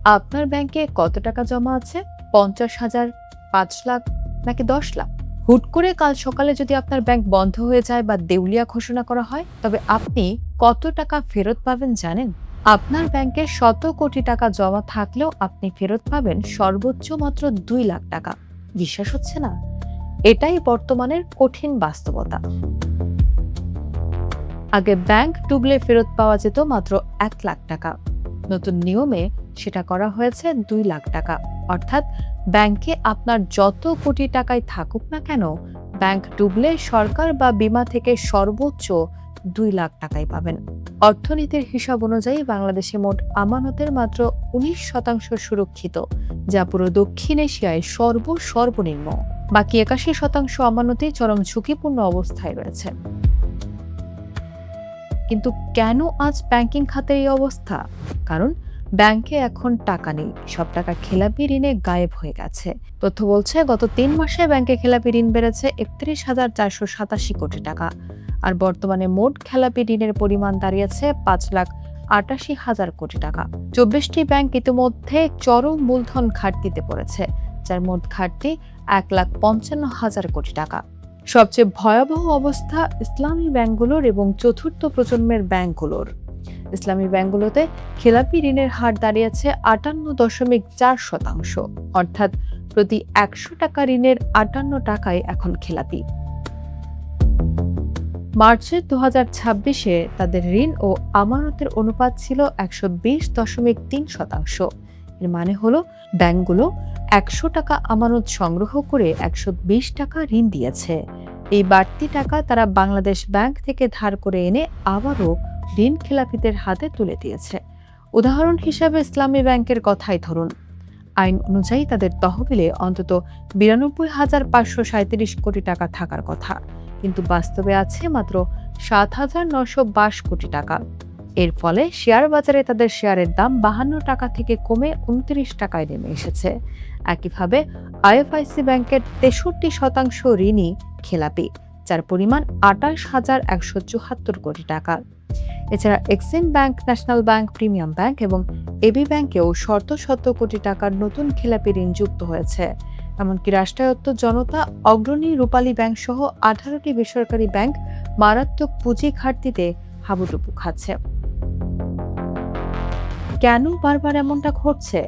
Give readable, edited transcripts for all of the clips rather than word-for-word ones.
আপনার ব্যাংকে কত টাকা জমা আছে? ৫০,০০০, ৫ লাখ নাকি ১০ লাখ? হুট করে কাল সকালে যদি আপনার ব্যাংক বন্ধ হয়ে যায় বা দেউলিয়া ঘোষণা করা হয়, তবে আপনি কত টাকা ফেরত পাবেন জানেন? আপনার ব্যাংকে শত কোটি টাকা জমা থাকলেও আপনি ফেরত পাবেন সর্বোচ্চ মাত্র ২ লাখ টাকা। বিশ্বাস হচ্ছে না? এটাই বর্তমানের কঠিন বাস্তবতা। আগে ব্যাংক ডুবলে ফেরত পাওয়া যেত মাত্র ১ লাখ টাকা। নতুন নিয়মে সেটা করা হয়েছে ২ লাখ টাকা। অর্থাৎ ব্যাংকে আপনার যত কোটি টাকাই থাকুক না কেন, ব্যাংক ডুবলে সরকার বা বীমা থেকে সর্বোচ্চ ২ লাখ টাকাই পাবেন। অর্থনীতির হিসাব অনুযায়ী বাংলাদেশে মোট আমানতের মাত্র ১৯% সুরক্ষিত, যা পুরো দক্ষিণ এশিয়ায় সর্বনিম্ন। বাকি ৮১% আমানতই চরম ঝুঁকিপূর্ণ অবস্থায় রয়েছে। কিন্তু কেন আজ ব্যাংকিং খাতের এই অবস্থা? কারণ ব্যাংকে এখন টাকা নেই, সব টাকা খেলাপি ঋণে গায়েব হয়ে গেছে। তথ্য বলছে গত ৩ মাসে ব্যাংকে খেলাপি ঋণ বেড়েছে ৩১,৪৮৭ কোটি টাকা। আর বর্তমানে মোট খেলাপি ঋণের পরিমাণ দাঁড়িয়েছে ৫,৮৮,০০০ কোটি টাকা। ২৪টি ব্যাংক ইতিমধ্যে চরম মূলধন ঘাটতিতে পড়েছে, যার মোট ঘাটতি ১,৫৫,০০০ কোটি টাকা। সবচেয়ে ভয়াবহ অবস্থা ইসলামী ব্যাংকগুলোর এবং চতুর্থ প্রজন্মের ব্যাংকগুলোর। ইসলামী ব্যাংকগুলোতে খেলাপি ঋণের হার দাঁড়িয়েছে ৫৮.৪%, অর্থাৎ প্রতি ১০০ টাকা ঋণের ৫৮ টাকাই এখন খেলাপি। মার্চের ২০২৬-এ তাদের ঋণ ও আমানতের অনুপাত ছিল ১২০.৩%। এর মানে হলো ব্যাংকগুলো ১০০ টাকা আমানত সংগ্রহ করে ১২০ টাকা ঋণ দিয়েছে। এই বাড়তি টাকা তারা বাংলাদেশ ব্যাংক থেকে ধার করে এনে আবারও ঋণ খেলাপিদের হাতে তুলে দিয়েছে। উদাহরণ হিসাবে ইসলামী ব্যাংকের কথাই ধরুন। আইন অনুযায়ী তাদের তহবিলে অন্তত ৯২,৫৩৭ কোটি টাকা থাকার কথা, কিন্তু বাস্তবে আছে মাত্র ৭,৯২২ কোটি টাকা। এর ফলে শেয়ার বাজারে তাদের শেয়ারের দাম ৫২ টাকা থেকে কমে ২৯ টাকায় নেমে এসেছে। একইভাবে আইএফআইসি ব্যাংকের ৬৩% ঋণই খেলাপি, যার পরিমাণ ২৮,১৭৪ কোটি টাকা। এছাড়া Exim bank, national bank, premium bank এবং এবি ব্যাংকেও শত কোটি টাকার নতুন খেলাপি ঋণ যুক্ত হয়েছে। এমনকি রাষ্ট্রায়ত্ত জনতা, অগ্রণী, রূপালী ব্যাংক সহ ১৮টি বেসরকারি ব্যাংক মারাত্মক পুঁজি ঘাটতিতে হাবুডুবু খাচ্ছে। কেন বারবার এমনটা ঘটছে?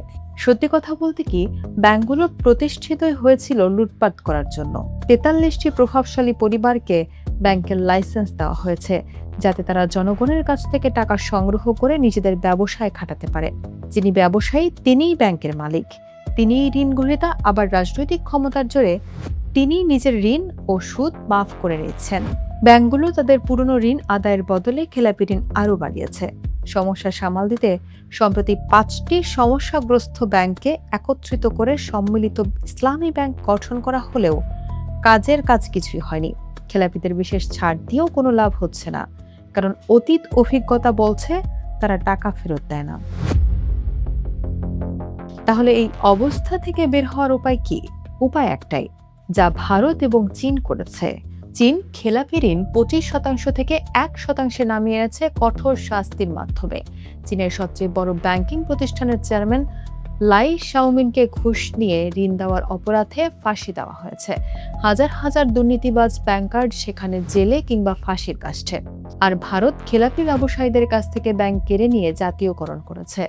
সত্যি কথা বলতে কি, ব্যাংকগুলো প্রতিষ্ঠিতই হয়েছিল লুটপাট করার জন্য। ৪৩টি প্রভাবশালী পরিবারকে ব্যাংকের লাইসেন্স দেওয়া হয়েছে, যাতে তারা জনগণের কাছ থেকে টাকা সংগ্রহ করে নিজেদের ব্যবসায় খাটাতে পারে। যিনি ব্যবসায়ী তিনিই ব্যাংকের মালিক, তিনিই ঋণ গ্রহীতা, আবার রাজনৈতিক ক্ষমতার জোরে তিনিই নিজের ঋণ ও সুদ মাফ করে নিচ্ছেন। ব্যাংকগুলো তাদের পুরনো ঋণ আদায়ের বদলে খেলাপি ঋণ আরও বাড়িয়েছে। সমস্যা সামাল দিতে সম্প্রতি ৫টি সমস্যাগ্রস্ত ব্যাংককে একত্রিত করে সম্মিলিত ইসলামী ব্যাংক গঠন করা হলেও কাজ কিছুই হয়নি। খেলাপিদের বিশেষ ছাড় দিয়েও কোনো লাভ হচ্ছে না, কারণ অতীত অভিজ্ঞতা বলছে তারা টাকা ফেরত দেয় না। তাহলে এই অবস্থা থেকে বের হওয়ার উপায় কি? উপায় একটাই, যা ভারত এবং চীন করেছে। চীন খেলাপি ঋণ ২৫% থেকে ১% নামিয়ে এনেছে কঠোর শাস্তির মাধ্যমে। চীনের সবচেয়ে বড় ব্যাংকিং প্রতিষ্ঠানের চেয়ারম্যান লাই শাওমিনকে ঘুষ নিয়ে ঋণ দেওয়ার অপরাধে ফাঁসি দেওয়া হয়েছে। হাজার দুর্নীতিবাজ ব্যাংকার সেখানে জেলে কিংবা ফাঁসির কাষ্ঠে। আর ভারত খেলাপি ব্যবসায়ীদের কাছ থেকে ব্যাংক কেড়ে নিয়ে জাতীয়করণ করেছে।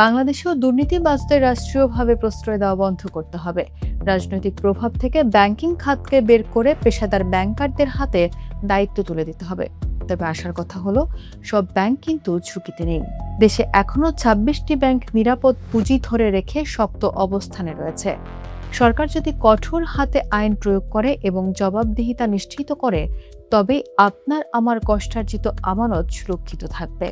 বাংলাদেশেও দুর্নীতিবাজদের রাষ্ট্রীয়ভাবে প্রশ্রয় দেওয়া বন্ধ করতে হবে। রাজনৈতিক প্রভাব থেকে ব্যাংকিং খাতকে বের করে পেশাদার ব্যাংকারদের হাতে দায়িত্ব তুলে দিতে হবে। তবে আসার কথা হলো, সব ব্যাংক কিন্তু ঝুঁকিতে নেই। দেশে এখনো ২৬টি ব্যাংক নিরাপদ পুঁজি ধরে রেখে শক্ত অবস্থানে রয়েছে। সরকার যদি কঠোর হাতে আইন প্রয়োগ করে এবং জবাবদিহিতা নিশ্চিত করে, তবে আপনার আমার কষ্টার্জিত আমানত সুরক্ষিত থাকবে।